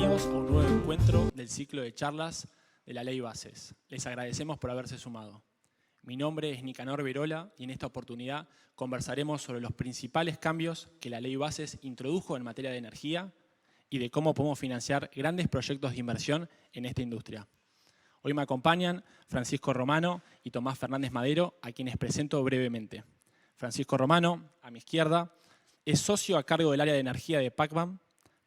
Bienvenidos a un nuevo encuentro del ciclo de charlas de la Ley Bases. Les agradecemos por haberse sumado. Mi nombre es Nicanor Verola y en esta oportunidad conversaremos sobre los principales cambios que la Ley Bases introdujo en materia de energía y de cómo podemos financiar grandes proyectos de inversión en esta industria. Hoy me acompañan Francisco Romano y Tomás Fernández Madero, a quienes presento brevemente. Francisco Romano, a mi izquierda, es socio a cargo del área de energía de Pacman.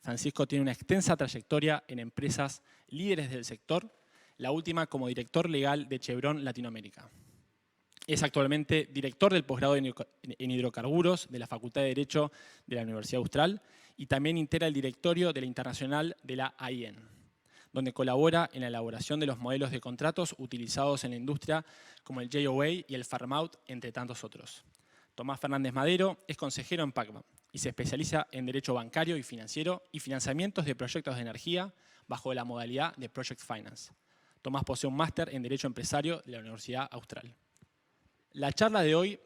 Francisco tiene una extensa trayectoria en empresas líderes del sector, la última como director legal de Chevron Latinoamérica. Es actualmente director del posgrado en hidrocarburos de la Facultad de Derecho de la Universidad Austral y también integra el directorio de la Internacional de la AIN, donde colabora en la elaboración de los modelos de contratos utilizados en la industria como el JOA y el Farm Out, entre tantos otros. Tomás Fernández Madero es consejero en Pacman y se especializa en Derecho Bancario y Financiero y financiamientos de proyectos de energía bajo la modalidad de Project Finance. Tomás posee un máster en Derecho Empresario de la Universidad Austral. La charla de hoy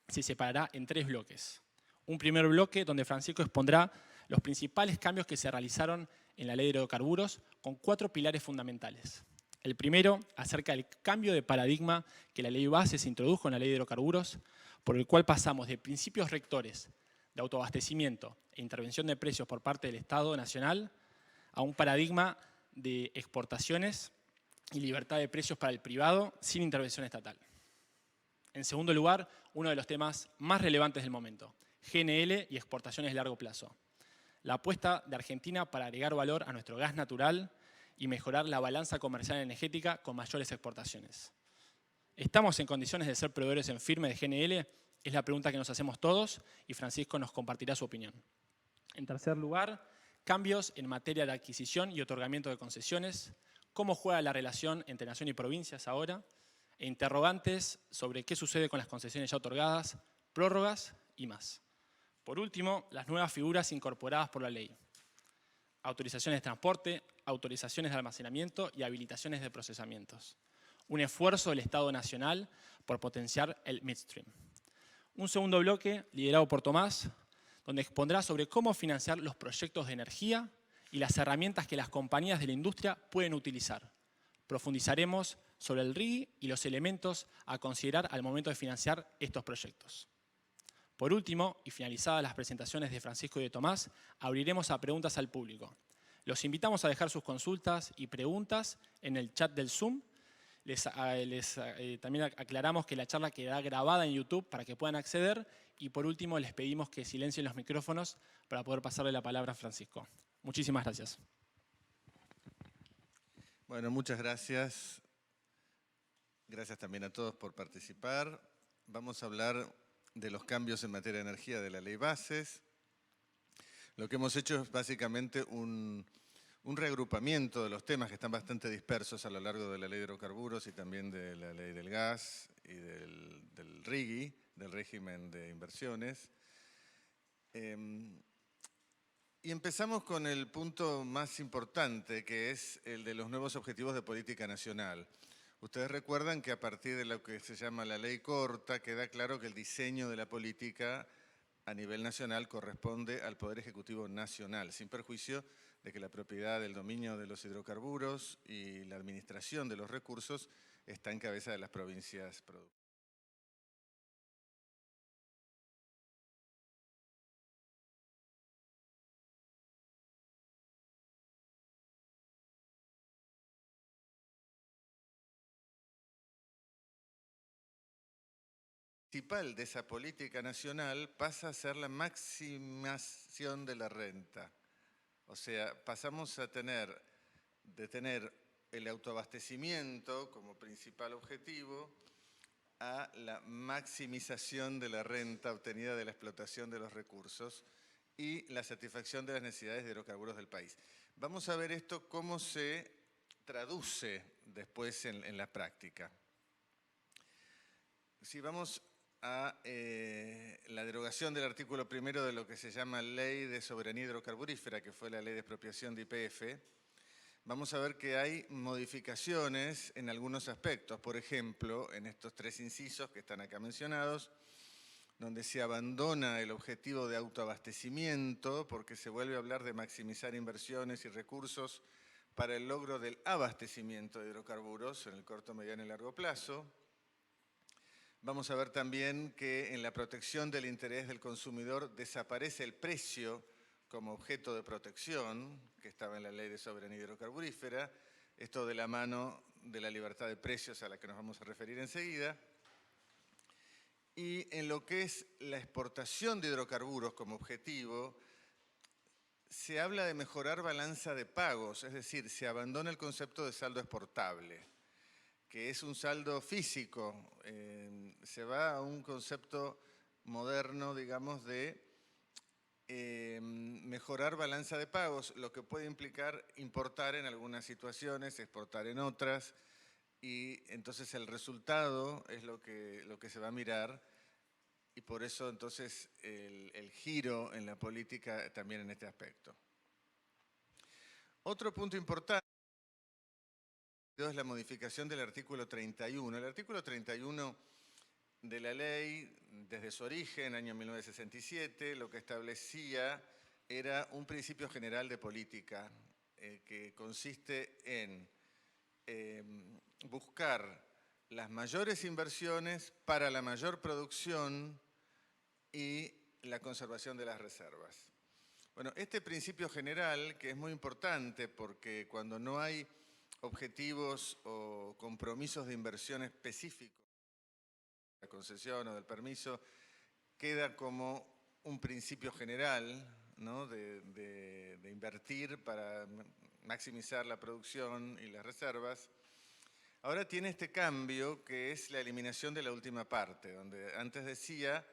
se separará en 3 bloques. Un primer bloque donde Francisco expondrá los principales cambios que se realizaron en la Ley de Hidrocarburos con 4 pilares fundamentales. El primero, acerca del cambio de paradigma que la Ley Bases introdujo en la Ley de Hidrocarburos, por el cual pasamos de principios rectores de autoabastecimiento e intervención de precios por parte del Estado Nacional a un paradigma de exportaciones y libertad de precios para el privado sin intervención estatal. En segundo lugar, uno de los temas más relevantes del momento, GNL y exportaciones de largo plazo. La apuesta de Argentina para agregar valor a nuestro gas natural y mejorar la balanza comercial energética con mayores exportaciones. ¿Estamos en condiciones de ser proveedores en firme de GNL? Es la pregunta que nos hacemos todos y Francisco nos compartirá su opinión. En tercer lugar, cambios en materia de adquisición y otorgamiento de concesiones, cómo juega la relación entre nación y provincias ahora, e interrogantes sobre qué sucede con las concesiones ya otorgadas, prórrogas y más. Por último, las nuevas figuras incorporadas por la ley. Autorizaciones de transporte, autorizaciones de almacenamiento y habilitaciones de procesamientos. Un esfuerzo del Estado Nacional por potenciar el midstream. Un segundo bloque, liderado por Tomás, donde expondrá sobre cómo financiar los proyectos de energía y las herramientas que las compañías de la industria pueden utilizar. Profundizaremos sobre el RIGI y los elementos a considerar al momento de financiar estos proyectos. Por último, y finalizadas las presentaciones de Francisco y de Tomás, abriremos a preguntas al público. Los invitamos a dejar sus consultas y preguntas en el chat del Zoom. También aclaramos que la charla quedará grabada en YouTube para que puedan acceder. Y por último, les pedimos que silencien los micrófonos para poder pasarle la palabra a Francisco. Muchísimas gracias. Bueno, muchas gracias. Gracias también a todos por participar. Vamos a hablar de los cambios en materia de energía de la Ley Bases. Lo que hemos hecho es básicamente un reagrupamiento de los temas que están bastante dispersos a lo largo de la Ley de Hidrocarburos y también de la Ley del Gas y del RIGI, del régimen de inversiones. Y empezamos con el punto más importante, que es el de los nuevos objetivos de política nacional. Ustedes recuerdan que a partir de lo que se llama la Ley Corta, queda claro que el diseño de la política a nivel nacional corresponde al Poder Ejecutivo Nacional, sin perjuicio de que la propiedad del dominio de los hidrocarburos y la administración de los recursos está en cabeza de las provincias productoras. Principal de esa política nacional pasa a ser la maximización de la renta. O sea, pasamos a tener el autoabastecimiento como principal objetivo a la maximización de la renta obtenida de la explotación de los recursos y la satisfacción de las necesidades de hidrocarburos del país. Vamos a ver esto cómo se traduce después en la práctica. Si vamos a la derogación del artículo 1 de lo que se llama Ley de Soberanía Hidrocarburífera, que fue la Ley de Expropiación de YPF, vamos a ver que hay modificaciones en algunos aspectos. Por ejemplo, en estos 3 incisos que están acá mencionados, donde se abandona el objetivo de autoabastecimiento porque se vuelve a hablar de maximizar inversiones y recursos para el logro del abastecimiento de hidrocarburos en el corto, mediano y largo plazo. Vamos a ver también que en la protección del interés del consumidor desaparece el precio como objeto de protección, que estaba en la Ley de Soberanía Hidrocarburífera, esto de la mano de la libertad de precios a la que nos vamos a referir enseguida. Y en lo que es la exportación de hidrocarburos como objetivo, se habla de mejorar balanza de pagos, es decir, se abandona el concepto de saldo exportable, que es un saldo físico, se va a un concepto moderno, digamos, de mejorar balanza de pagos, lo que puede implicar importar en algunas situaciones, exportar en otras, y entonces el resultado es lo que se va a mirar, y por eso entonces el giro en la política también en este aspecto. Otro punto importante es la modificación del artículo 31. El artículo 31 de la ley, desde su origen, año 1967, lo que establecía era un principio general de política que consiste en buscar las mayores inversiones para la mayor producción y la conservación de las reservas. Bueno, este principio general, que es muy importante porque cuando no hay objetivos o compromisos de inversión específicos, la concesión o del permiso, queda como un principio general, ¿no? de invertir para maximizar la producción y las reservas. Ahora tiene este cambio que es la eliminación de la última parte, donde antes decía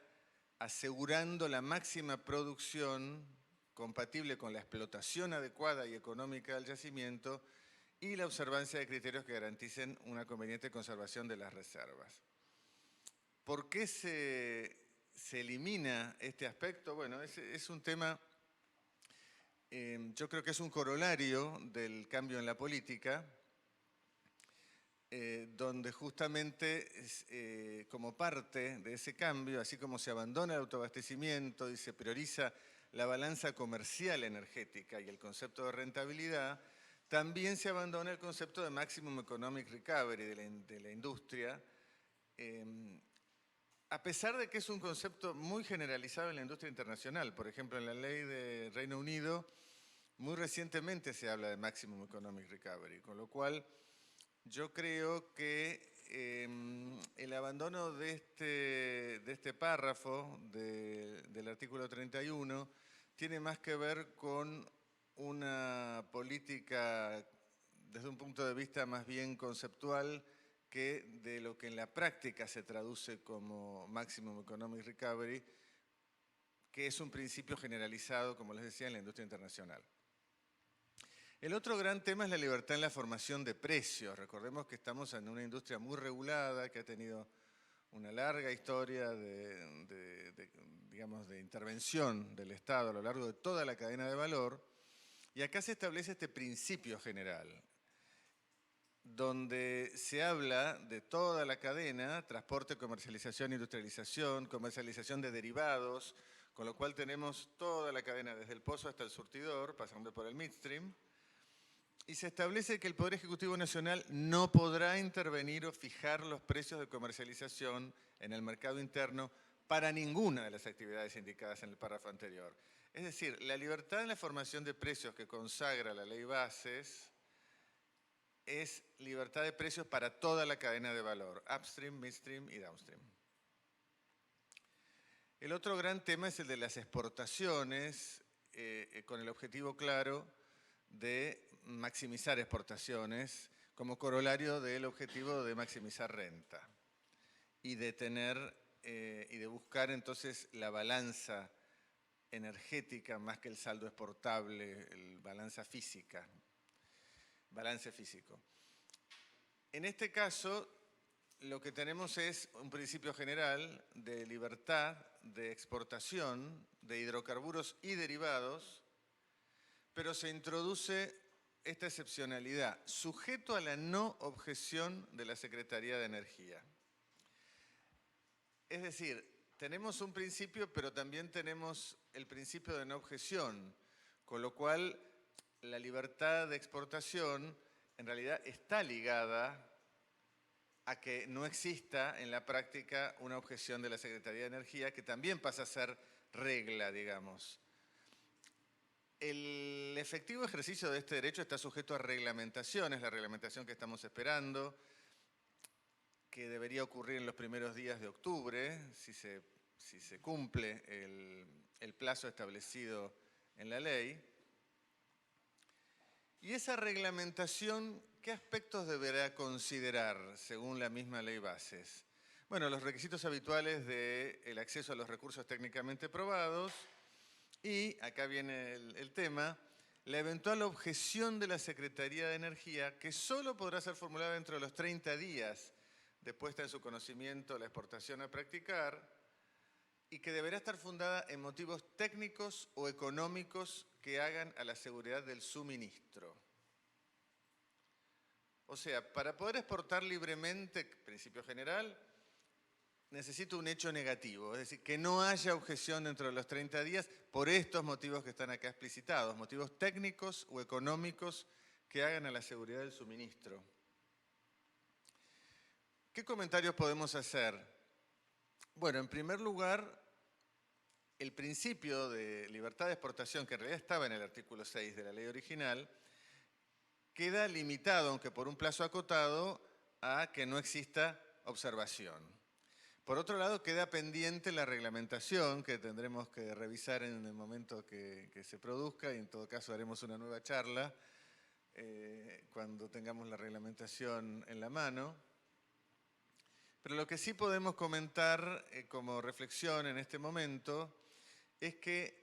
asegurando la máxima producción compatible con la explotación adecuada y económica del yacimiento y la observancia de criterios que garanticen una conveniente conservación de las reservas. ¿Por qué se elimina este aspecto? Bueno, es un tema, yo creo que es un corolario del cambio en la política, donde justamente como parte de ese cambio, así como se abandona el autoabastecimiento y se prioriza la balanza comercial energética y el concepto de rentabilidad, también se abandona el concepto de Maximum Economic Recovery de la industria, a pesar de que es un concepto muy generalizado en la industria internacional. Por ejemplo, en la ley de Reino Unido, muy recientemente se habla de Maximum Economic Recovery, con lo cual yo creo que el abandono de este párrafo del artículo 31 tiene más que ver con una política desde un punto de vista más bien conceptual que de lo que en la práctica se traduce como Maximum Economic Recovery, que es un principio generalizado, como les decía, en la industria internacional. El otro gran tema es la libertad en la formación de precios. Recordemos que estamos en una industria muy regulada, que ha tenido una larga historia digamos, de intervención del Estado a lo largo de toda la cadena de valor, y acá se establece este principio general, donde se habla de toda la cadena, transporte, comercialización, industrialización, comercialización de derivados, con lo cual tenemos toda la cadena desde el pozo hasta el surtidor, pasando por el midstream, y se establece que el Poder Ejecutivo Nacional no podrá intervenir o fijar los precios de comercialización en el mercado interno para ninguna de las actividades indicadas en el párrafo anterior. Es decir, la libertad en la formación de precios que consagra la Ley Bases es libertad de precios para toda la cadena de valor, upstream, midstream y downstream. El otro gran tema es el de las exportaciones, con el objetivo claro de maximizar exportaciones como corolario del objetivo de maximizar renta y de y de buscar entonces la balanza energética más que el saldo exportable, el balance físico. En este caso, lo que tenemos es un principio general de libertad de exportación de hidrocarburos y derivados, pero se introduce esta excepcionalidad, sujeto a la no objeción de la Secretaría de Energía. Es decir, tenemos un principio, pero también tenemos el principio de no objeción, con lo cual la libertad de exportación en realidad está ligada a que no exista en la práctica una objeción de la Secretaría de Energía, que también pasa a ser regla, digamos. El efectivo ejercicio de este derecho está sujeto a reglamentaciones, la reglamentación que estamos esperando, que debería ocurrir en los primeros días de octubre, si se cumple el plazo establecido en la ley. Y esa reglamentación, ¿qué aspectos deberá considerar según la misma ley bases? Bueno, los requisitos habituales del acceso a los recursos técnicamente probados y, acá viene el tema, la eventual objeción de la Secretaría de Energía, que solo podrá ser formulada dentro de los 30 días de puesta en su conocimiento la exportación a practicar y que deberá estar fundada en motivos técnicos o económicos que hagan a la seguridad del suministro. O sea, para poder exportar libremente, principio general, necesito un hecho negativo, es decir, que no haya objeción dentro de los 30 días por estos motivos que están acá explicitados, motivos técnicos o económicos que hagan a la seguridad del suministro. ¿Qué comentarios podemos hacer? Bueno, en primer lugar, el principio de libertad de exportación, que en realidad estaba en el artículo 6 de la ley original, queda limitado, aunque por un plazo acotado, a que no exista observación. Por otro lado, queda pendiente la reglamentación, que tendremos que revisar en el momento que se produzca, y en todo caso haremos una nueva charla cuando tengamos la reglamentación en la mano. Pero lo que sí podemos comentar como reflexión en este momento es que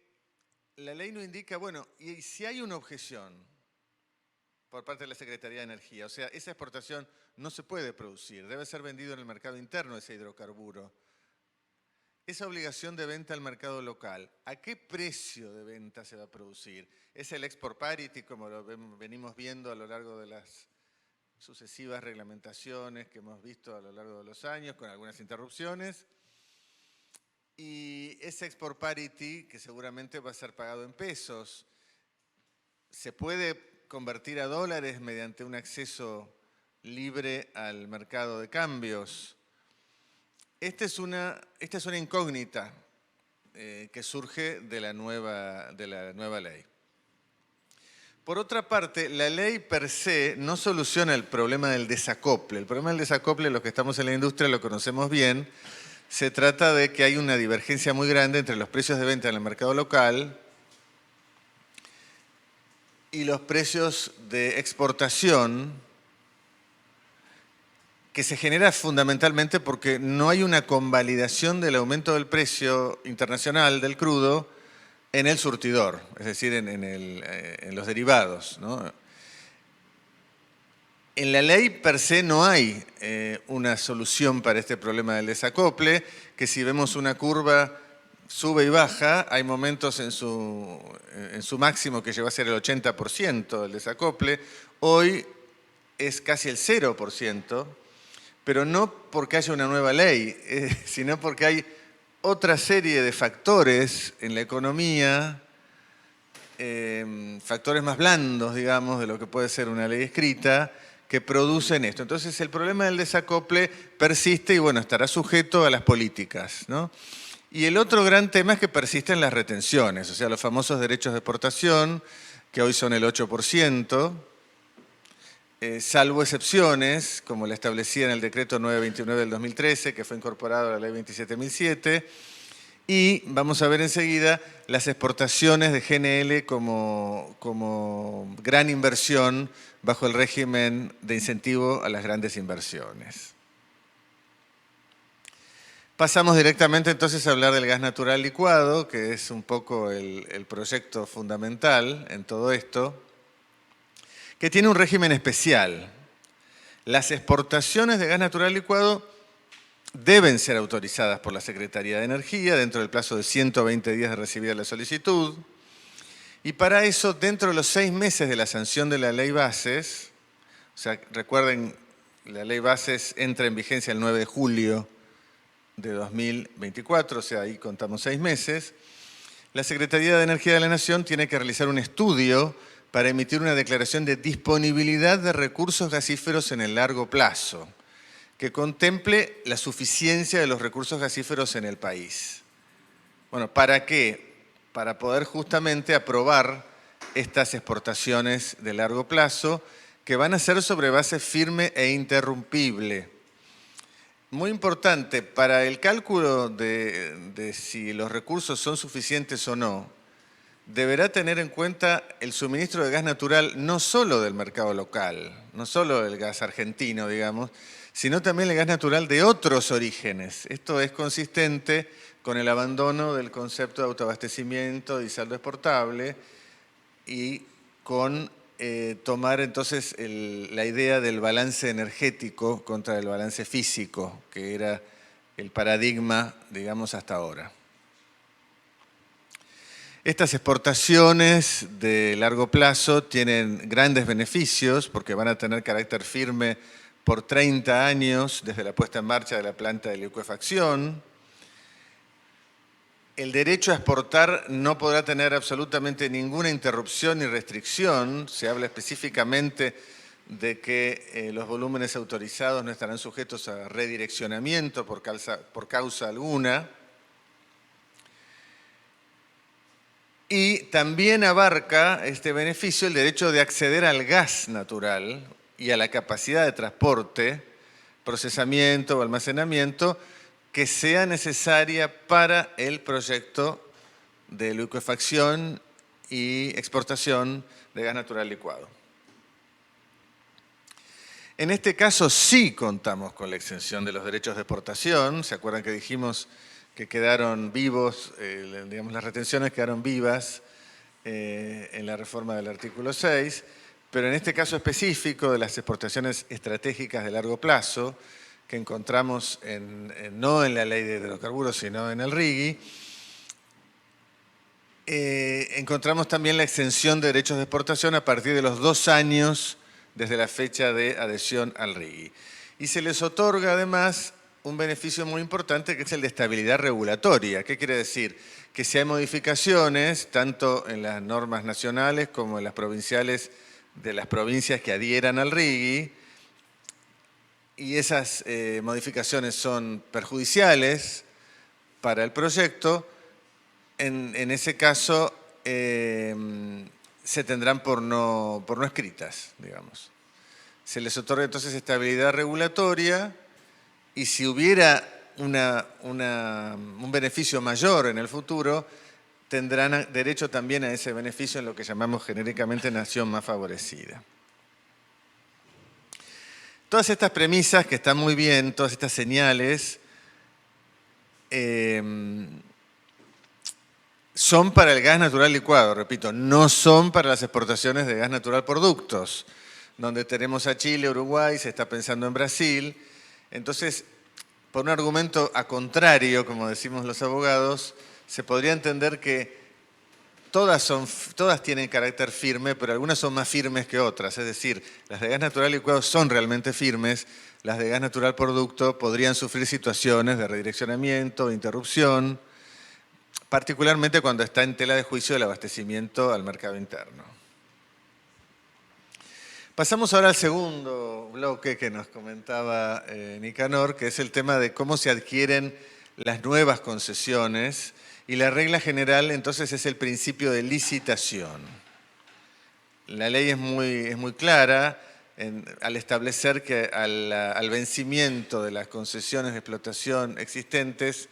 la ley no indica, bueno, y si hay una objeción por parte de la Secretaría de Energía, o sea, esa exportación no se puede producir, debe ser vendido en el mercado interno ese hidrocarburo. Esa obligación de venta al mercado local, ¿a qué precio de venta se va a producir? ¿Es el export parity, como lo venimos viendo a lo largo de las sucesivas reglamentaciones que hemos visto a lo largo de los años, con algunas interrupciones? Y ese export parity, que seguramente va a ser pagado en pesos, ¿se puede convertir a dólares mediante un acceso libre al mercado de cambios? Esta es una incógnita que surge de la nueva ley. Por otra parte, la ley per se no soluciona el problema del desacople. El problema del desacople, los que estamos en la industria lo conocemos bien. Se trata de que hay una divergencia muy grande entre los precios de venta en el mercado local y los precios de exportación, que se genera fundamentalmente porque no hay una convalidación del aumento del precio internacional del crudo en el surtidor, es decir, en los derivados, ¿no? En la ley per se no hay una solución para este problema del desacople, que si vemos una curva sube y baja, hay momentos en su máximo que llegó a ser el 80% del desacople, hoy es casi el 0%, pero no porque haya una nueva ley, sino porque hay otra serie de factores en la economía, factores más blandos, digamos, de lo que puede ser una ley escrita, que producen esto. Entonces el problema del desacople persiste y bueno, estará sujeto a las políticas, ¿no? Y el otro gran tema es que persisten las retenciones, o sea, los famosos derechos de exportación, que hoy son el 8%, salvo excepciones, como la establecía en el decreto 929 del 2013, que fue incorporado a la ley 27.007, y vamos a ver enseguida las exportaciones de GNL como gran inversión bajo el régimen de incentivo a las grandes inversiones. Pasamos directamente entonces a hablar del gas natural licuado, que es un poco el proyecto fundamental en todo esto, que tiene un régimen especial. Las exportaciones de gas natural licuado deben ser autorizadas por la Secretaría de Energía dentro del plazo de 120 días de recibida la solicitud. Y para eso, dentro de los 6 meses de la sanción de la ley bases, o sea, recuerden, la ley bases entra en vigencia el 9 de julio de 2024, o sea, ahí contamos 6 meses, la Secretaría de Energía de la Nación tiene que realizar un estudio para emitir una declaración de disponibilidad de recursos gasíferos en el largo plazo, que contemple la suficiencia de los recursos gasíferos en el país. Bueno, ¿para qué? Para poder justamente aprobar estas exportaciones de largo plazo que van a ser sobre base firme e interrumpible. Muy importante, para el cálculo de si los recursos son suficientes o no, deberá tener en cuenta el suministro de gas natural no solo del mercado local, no solo del gas argentino, digamos, sino también el gas natural de otros orígenes. Esto es consistente con el abandono del concepto de autoabastecimiento y saldo exportable y con tomar entonces la idea del balance energético contra el balance físico, que era el paradigma, digamos, hasta ahora. Estas exportaciones de largo plazo tienen grandes beneficios porque van a tener carácter firme por 30 años desde la puesta en marcha de la planta de licuefacción. El derecho a exportar no podrá tener absolutamente ninguna interrupción ni restricción. Se habla específicamente de que los volúmenes autorizados no estarán sujetos a redireccionamiento por causa alguna. Y también abarca este beneficio el derecho de acceder al gas natural y a la capacidad de transporte, procesamiento o almacenamiento que sea necesaria para el proyecto de licuefacción y exportación de gas natural licuado. En este caso sí contamos con la exención de los derechos de exportación. ¿Se acuerdan que dijimos que quedaron vivos, digamos, las retenciones quedaron vivas en la reforma del artículo 6, pero en este caso específico de las exportaciones estratégicas de largo plazo, que encontramos no en la ley de hidrocarburos, sino en el RIGI, encontramos también la exención de derechos de exportación a partir de los 2 años desde la fecha de adhesión al RIGI. Y se les otorga además un beneficio muy importante que es el de estabilidad regulatoria. ¿Qué quiere decir? Que si hay modificaciones, tanto en las normas nacionales como en las provinciales de las provincias que adhieran al RIGI, y esas modificaciones son perjudiciales para el proyecto, en ese caso se tendrán por no escritas, digamos. Se les otorga entonces estabilidad regulatoria y si hubiera un beneficio mayor en el futuro, tendrán derecho también a ese beneficio en lo que llamamos genéricamente nación más favorecida. Todas estas premisas que están muy bien, todas estas señales, son para el gas natural licuado, repito, no son para las exportaciones de gas natural por ductos, donde tenemos a Chile, Uruguay, se está pensando en Brasil. Entonces, por un argumento a contrario, como decimos los abogados, se podría entender que todas tienen carácter firme, pero algunas son más firmes que otras. Es decir, las de gas natural licuado son realmente firmes, las de gas natural por ducto podrían sufrir situaciones de redireccionamiento, de interrupción, particularmente cuando está en tela de juicio el abastecimiento al mercado interno. Pasamos ahora al segundo bloque que nos comentaba Nicanor, que es el tema de cómo se adquieren las nuevas concesiones. Y la regla general, entonces, es el principio de licitación. La ley es muy clara al establecer que al vencimiento de las concesiones de explotación existentes,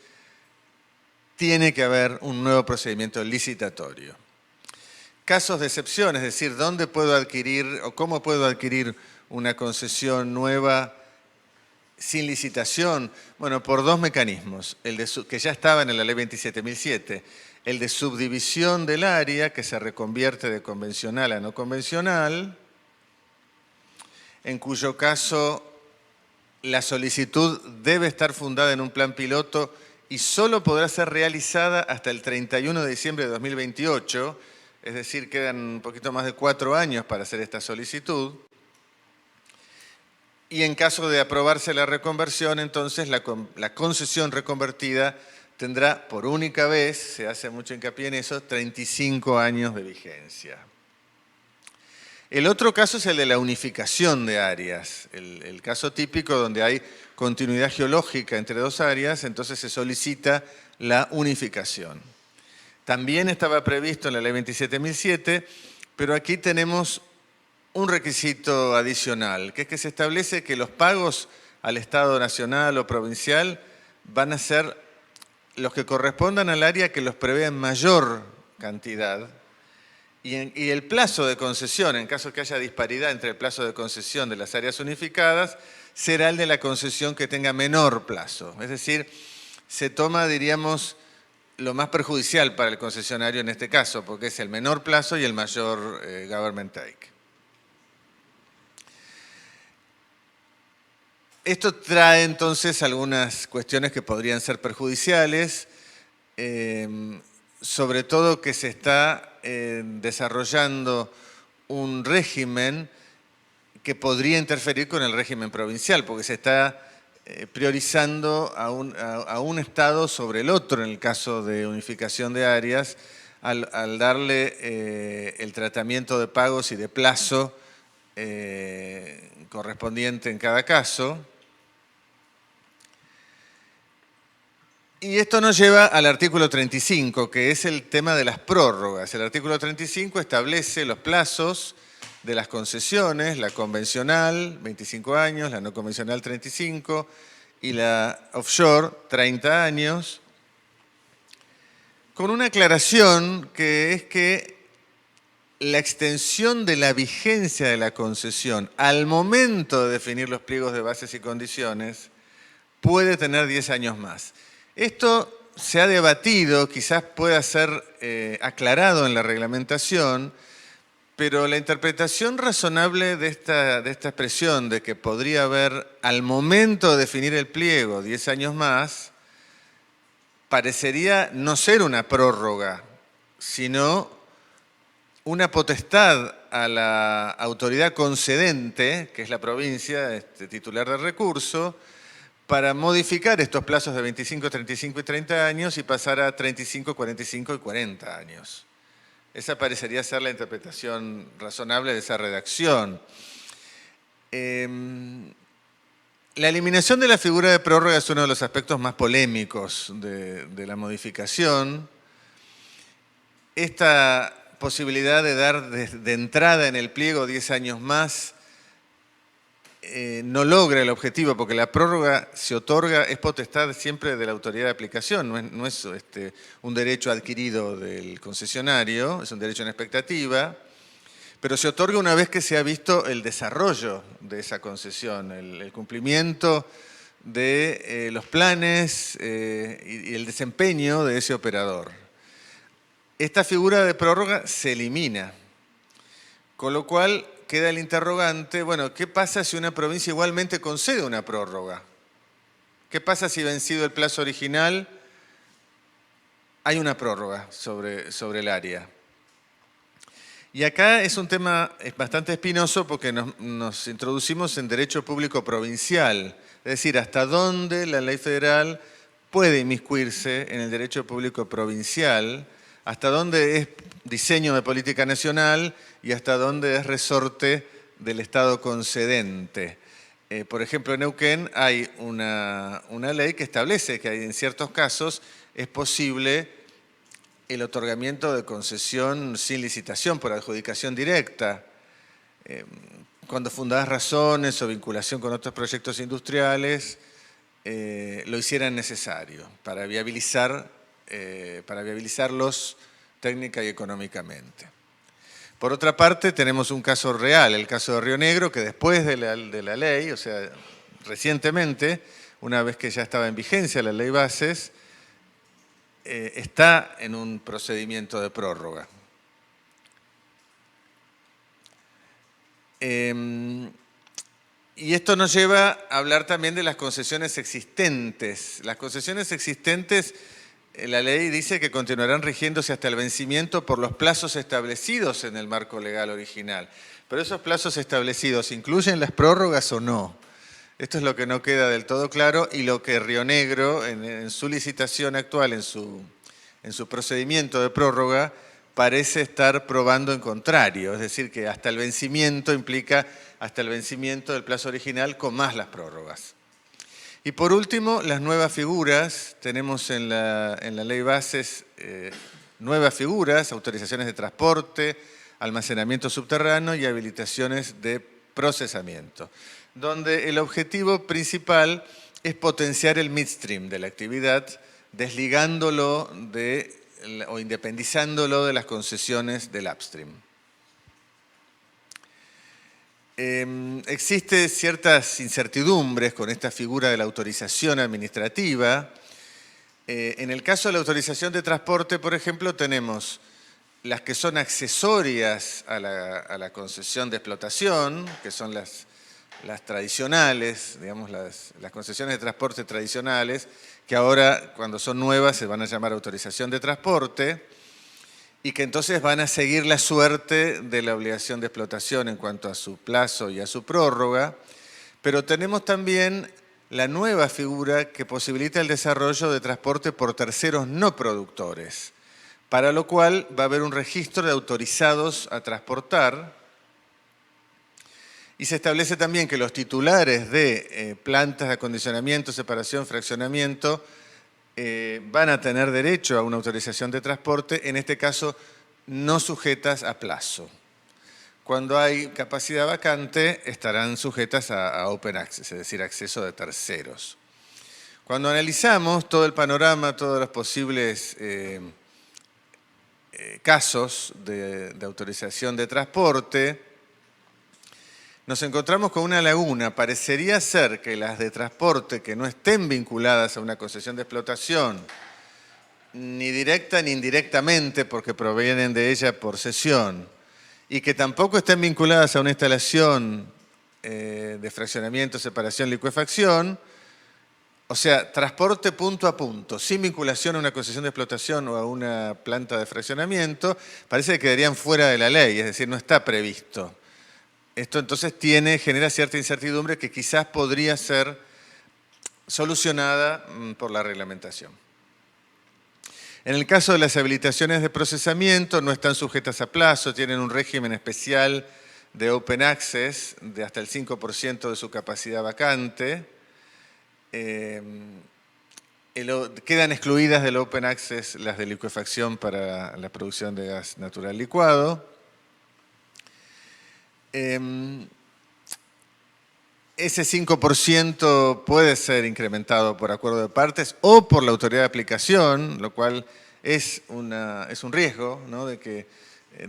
tiene que haber un nuevo procedimiento licitatorio. Casos de excepción, es decir, ¿dónde puedo adquirir o cómo puedo adquirir una concesión nueva sin licitación? Bueno, por 2 mecanismos, que ya estaban en la ley 27.007, el de subdivisión del área, que se reconvierte de convencional a no convencional, en cuyo caso la solicitud debe estar fundada en un plan piloto y solo podrá ser realizada hasta el 31 de diciembre de 2028, es decir, quedan un poquito más de 4 años para hacer esta solicitud. Y en caso de aprobarse la reconversión, entonces la concesión reconvertida tendrá por única vez, se hace mucho hincapié en eso, 35 años de vigencia. El otro caso es el de la unificación de áreas, el caso típico donde hay continuidad geológica entre dos áreas, entonces se solicita la unificación. También estaba previsto en la Ley 27.007, pero aquí tenemos un requisito adicional, que es que se establece que los pagos al Estado nacional o provincial van a ser los que correspondan al área que los prevé en mayor cantidad y el plazo de concesión, en caso que haya disparidad entre el plazo de concesión de las áreas unificadas, será el de la concesión que tenga menor plazo. Es decir, se toma, diríamos, lo más perjudicial para el concesionario en este caso, porque es el menor plazo y el mayor government take. Esto trae entonces algunas cuestiones que podrían ser perjudiciales, sobre todo que se está desarrollando un régimen que podría interferir con el régimen provincial, porque se está priorizando a un Estado sobre el otro en el caso de unificación de áreas, al darle el tratamiento de pagos y de plazo correspondiente en cada caso. Y esto nos lleva al artículo 35, que es el tema de las prórrogas. El artículo 35 establece los plazos de las concesiones, la convencional, 25 años, la no convencional, 35, y la offshore, 30 años, con una aclaración que es que la extensión de la vigencia de la concesión al momento de definir los pliegos de bases y condiciones puede tener 10 años más. Esto se ha debatido, quizás pueda ser aclarado en la reglamentación, pero la interpretación razonable de esta expresión de que podría haber al momento de definir el pliego 10 años más, parecería no ser una prórroga, sino una potestad a la autoridad concedente, que es la provincia, titular del recurso, para modificar estos plazos de 25, 35 y 30 años y pasar a 35, 45 y 40 años. Esa parecería ser la interpretación razonable de esa redacción. La eliminación de la figura de prórroga es uno de los aspectos más polémicos de la modificación. Esta posibilidad de dar de entrada en el pliego 10 años más no logra el objetivo, porque la prórroga se otorga, es potestad siempre de la autoridad de aplicación, no es un derecho adquirido del concesionario, es un derecho en expectativa, pero se otorga una vez que se ha visto el desarrollo de esa concesión, el cumplimiento de los planes y el desempeño de ese operador. Esta figura de prórroga se elimina, con lo cual queda el interrogante, bueno, ¿qué pasa si una provincia igualmente concede una prórroga? ¿Qué pasa si vencido el plazo original hay una prórroga sobre el área? Y acá es un tema bastante espinoso porque nos introducimos en derecho público provincial, es decir, hasta dónde la ley federal puede inmiscuirse en el derecho público provincial, hasta dónde es diseño de política nacional y hasta dónde es resorte del Estado concedente. Por ejemplo, en Neuquén hay una ley que establece que en ciertos casos es posible el otorgamiento de concesión sin licitación por adjudicación directa, cuando fundadas razones o vinculación con otros proyectos industriales lo hicieran necesario para viabilizarlos técnica y económicamente. Por otra parte, tenemos un caso real, el caso de Río Negro, que después de la ley, o sea, recientemente, una vez que ya estaba en vigencia la ley bases, está en un procedimiento de prórroga. Y esto nos lleva a hablar también de las concesiones existentes. Las concesiones existentes, la ley dice que continuarán rigiéndose hasta el vencimiento por los plazos establecidos en el marco legal original. Pero esos plazos establecidos, ¿incluyen las prórrogas o no? Esto es lo que no queda del todo claro y lo que Río Negro, en su licitación actual, en su procedimiento de prórroga, parece estar probando en contrario. Es decir, que hasta el vencimiento implica hasta el vencimiento del plazo original con más las prórrogas. Y por último, las nuevas figuras. Tenemos en la ley bases nuevas figuras, autorizaciones de transporte, almacenamiento subterráneo y habilitaciones de procesamiento, donde el objetivo principal es potenciar el midstream de la actividad, desligándolo o independizándolo de las concesiones del upstream. Existen ciertas incertidumbres con esta figura de la autorización administrativa. En el caso de la autorización de transporte, por ejemplo, tenemos las que son accesorias a la concesión de explotación, que son las tradicionales, digamos, las concesiones de transporte tradicionales, que ahora, cuando son nuevas, se van a llamar autorización de transporte, y que entonces van a seguir la suerte de la obligación de explotación en cuanto a su plazo y a su prórroga, pero tenemos también la nueva figura que posibilita el desarrollo de transporte por terceros no productores, para lo cual va a haber un registro de autorizados a transportar, y se establece también que los titulares de plantas de acondicionamiento, separación, fraccionamiento, van a tener derecho a una autorización de transporte, en este caso no sujetas a plazo. Cuando hay capacidad vacante, estarán sujetas a open access, es decir, acceso de terceros. Cuando analizamos todo el panorama, todos los posibles casos de autorización de transporte, nos encontramos con una laguna. Parecería ser que las de transporte que no estén vinculadas a una concesión de explotación, ni directa ni indirectamente porque provienen de ella por cesión, y que tampoco estén vinculadas a una instalación de fraccionamiento, separación, licuefacción, o sea, transporte punto a punto, sin vinculación a una concesión de explotación o a una planta de fraccionamiento, parece que quedarían fuera de la ley, es decir, no está previsto. Esto entonces genera cierta incertidumbre que quizás podría ser solucionada por la reglamentación. En el caso de las habilitaciones de procesamiento, no están sujetas a plazo, tienen un régimen especial de open access de hasta el 5% de su capacidad vacante. Quedan excluidas del open access las de licuefacción para la producción de gas natural licuado. Ese 5% puede ser incrementado por acuerdo de partes o por la autoridad de aplicación, lo cual es un riesgo, ¿no?, de que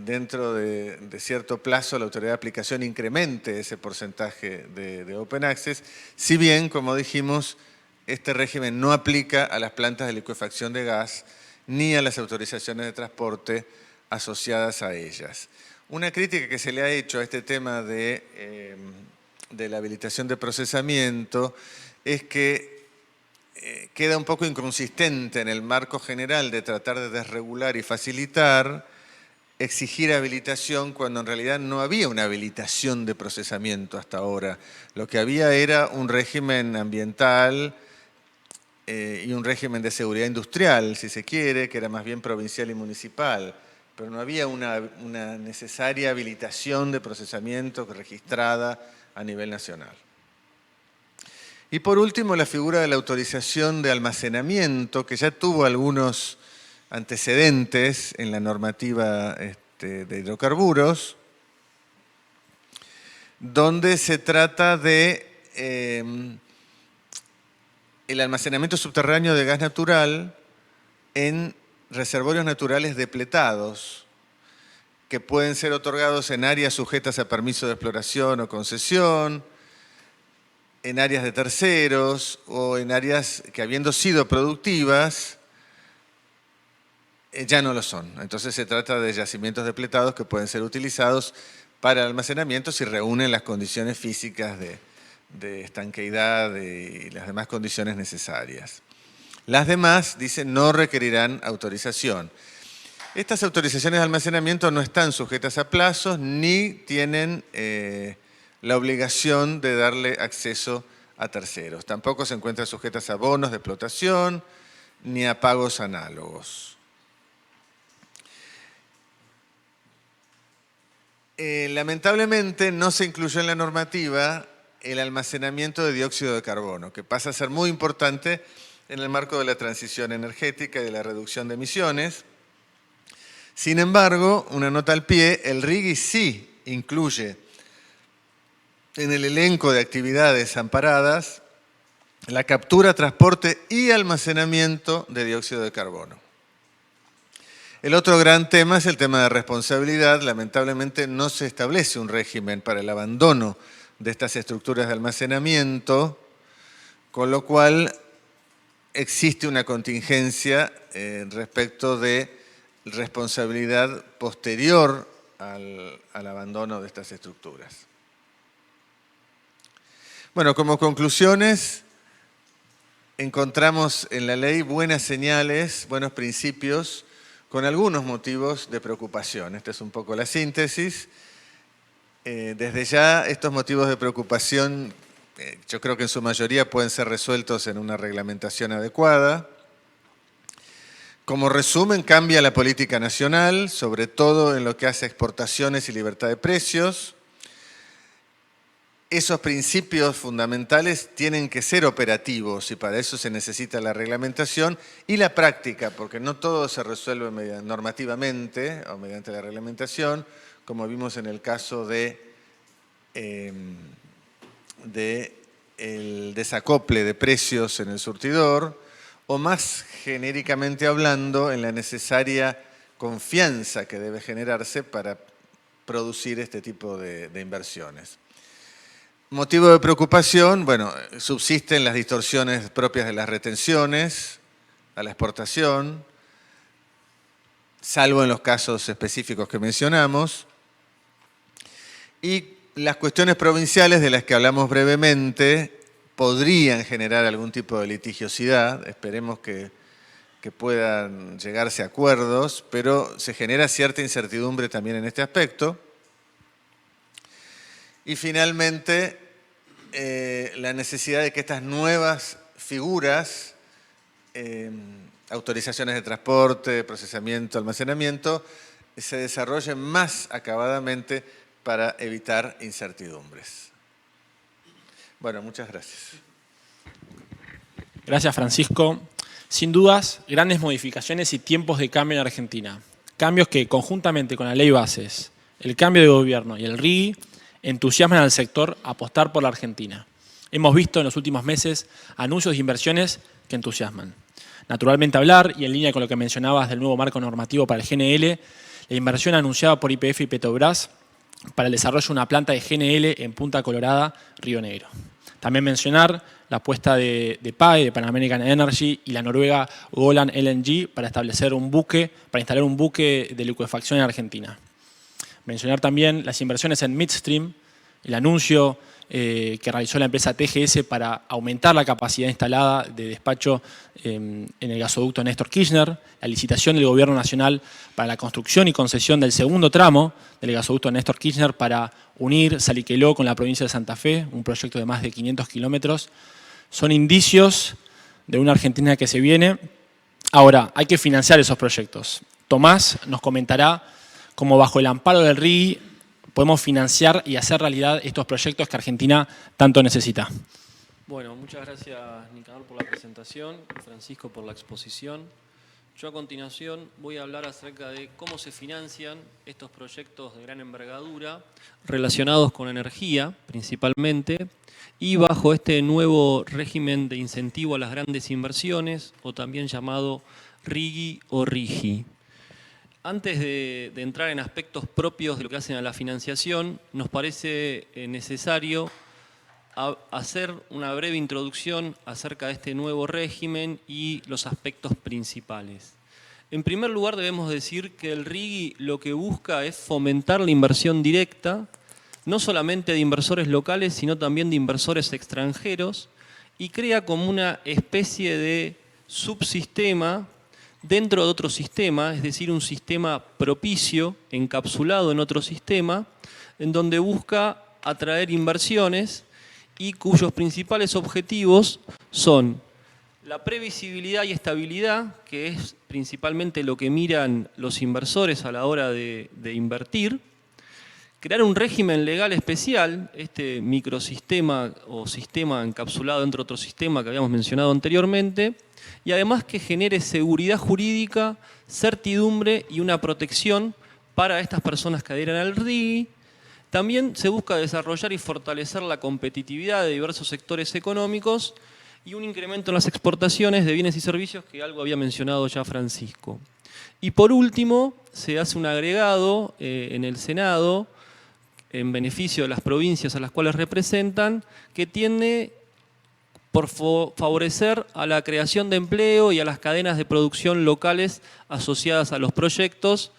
dentro de cierto plazo la autoridad de aplicación incremente ese porcentaje de open access, si bien, como dijimos, este régimen no aplica a las plantas de licuefacción de gas ni a las autorizaciones de transporte asociadas a ellas. Una crítica que se le ha hecho a este tema de la habilitación de procesamiento es que queda un poco inconsistente en el marco general de tratar de desregular y facilitar, exigir habilitación cuando en realidad no había una habilitación de procesamiento hasta ahora. Lo que había era un régimen ambiental y un régimen de seguridad industrial, si se quiere, que era más bien provincial y municipal, pero no había una necesaria habilitación de procesamiento registrada a nivel nacional. Y por último, la figura de la autorización de almacenamiento, que ya tuvo algunos antecedentes en la normativa de hidrocarburos, donde se trata de el almacenamiento subterráneo de gas natural en reservorios naturales depletados, que pueden ser otorgados en áreas sujetas a permiso de exploración o concesión, en áreas de terceros o en áreas que, habiendo sido productivas, ya no lo son. Entonces se trata de yacimientos depletados que pueden ser utilizados para almacenamiento si reúnen las condiciones físicas de estanqueidad y las demás condiciones necesarias. Las demás, dicen, no requerirán autorización. Estas autorizaciones de almacenamiento no están sujetas a plazos ni tienen la obligación de darle acceso a terceros. Tampoco se encuentran sujetas a bonos de explotación ni a pagos análogos. Lamentablemente no se incluyó en la normativa el almacenamiento de dióxido de carbono, que pasa a ser muy importante en el marco de la transición energética y de la reducción de emisiones. Sin embargo, una nota al pie, el RIGI sí incluye en el elenco de actividades amparadas la captura, transporte y almacenamiento de dióxido de carbono. El otro gran tema es el tema de responsabilidad. Lamentablemente no se establece un régimen para el abandono de estas estructuras de almacenamiento, con lo cual existe una contingencia respecto de responsabilidad posterior al abandono de estas estructuras. Bueno, como conclusiones, encontramos en la ley buenas señales, buenos principios, con algunos motivos de preocupación. Esta es un poco la síntesis. Desde ya, estos motivos de preocupación, yo creo que en su mayoría pueden ser resueltos en una reglamentación adecuada. Como resumen, cambia la política nacional, sobre todo en lo que hace a exportaciones y libertad de precios. Esos principios fundamentales tienen que ser operativos y para eso se necesita la reglamentación y la práctica, porque no todo se resuelve normativamente o mediante la reglamentación, como vimos en el caso de el desacople de precios en el surtidor, o más genéricamente hablando, en la necesaria confianza que debe generarse para producir este tipo de inversiones. Motivo de preocupación, bueno, subsisten las distorsiones propias de las retenciones a la exportación, salvo en los casos específicos que mencionamos, y las cuestiones provinciales de las que hablamos brevemente podrían generar algún tipo de litigiosidad, esperemos que puedan llegarse a acuerdos, pero se genera cierta incertidumbre también en este aspecto. Y finalmente, la necesidad de que estas nuevas figuras, autorizaciones de transporte, procesamiento, almacenamiento, se desarrollen más acabadamente para evitar incertidumbres. Bueno, muchas gracias. Gracias, Francisco. Sin dudas, grandes modificaciones y tiempos de cambio en Argentina. Cambios que, conjuntamente con la Ley Bases, el cambio de gobierno y el RIGI, entusiasman al sector a apostar por la Argentina. Hemos visto en los últimos meses anuncios de inversiones que entusiasman. Naturalmente hablar, y en línea con lo que mencionabas del nuevo marco normativo para el GNL, la inversión anunciada por YPF y Petrobras para el desarrollo de una planta de GNL en Punta Colorada, Río Negro. También mencionar la apuesta de PAE, de Pan American Energy, y la noruega Golan LNG para instalar un buque de licuefacción en Argentina. Mencionar también las inversiones en midstream, el anuncio que realizó la empresa TGS para aumentar la capacidad instalada de despacho en el gasoducto Néstor Kirchner, la licitación del Gobierno Nacional para la construcción y concesión del segundo tramo del gasoducto Néstor Kirchner para unir Saliqueló con la provincia de Santa Fe, un proyecto de más de 500 kilómetros, son indicios de una Argentina que se viene. Ahora, hay que financiar esos proyectos. Tomás nos comentará cómo bajo el amparo del RIGI podemos financiar y hacer realidad estos proyectos que Argentina tanto necesita. Bueno, muchas gracias, Nicanor, por la presentación, Francisco por la exposición. Yo a continuación voy a hablar acerca de cómo se financian estos proyectos de gran envergadura relacionados con energía, principalmente, y bajo este nuevo régimen de incentivo a las grandes inversiones, o también llamado RIGI o RIGI. Antes de entrar en aspectos propios de lo que hacen a la financiación, nos parece necesario hacer una breve introducción acerca de este nuevo régimen y los aspectos principales. En primer lugar, debemos decir que el RIGI lo que busca es fomentar la inversión directa, no solamente de inversores locales, sino también de inversores extranjeros, y crea como una especie de subsistema dentro de otro sistema, es decir, un sistema propicio, encapsulado en otro sistema, en donde busca atraer inversiones y cuyos principales objetivos son la previsibilidad y estabilidad, que es principalmente lo que miran los inversores a la hora de invertir, crear un régimen legal especial, este microsistema o sistema encapsulado dentro de otro sistema que habíamos mencionado anteriormente, y además que genere seguridad jurídica, certidumbre y una protección para estas personas que adhieran al RIGI. También se busca desarrollar y fortalecer la competitividad de diversos sectores económicos y un incremento en las exportaciones de bienes y servicios, que algo había mencionado ya Francisco. Y por último, se hace un agregado en el Senado, en beneficio de las provincias a las cuales representan, que tiende por favorecer a la creación de empleo y a las cadenas de producción locales asociadas a los proyectos,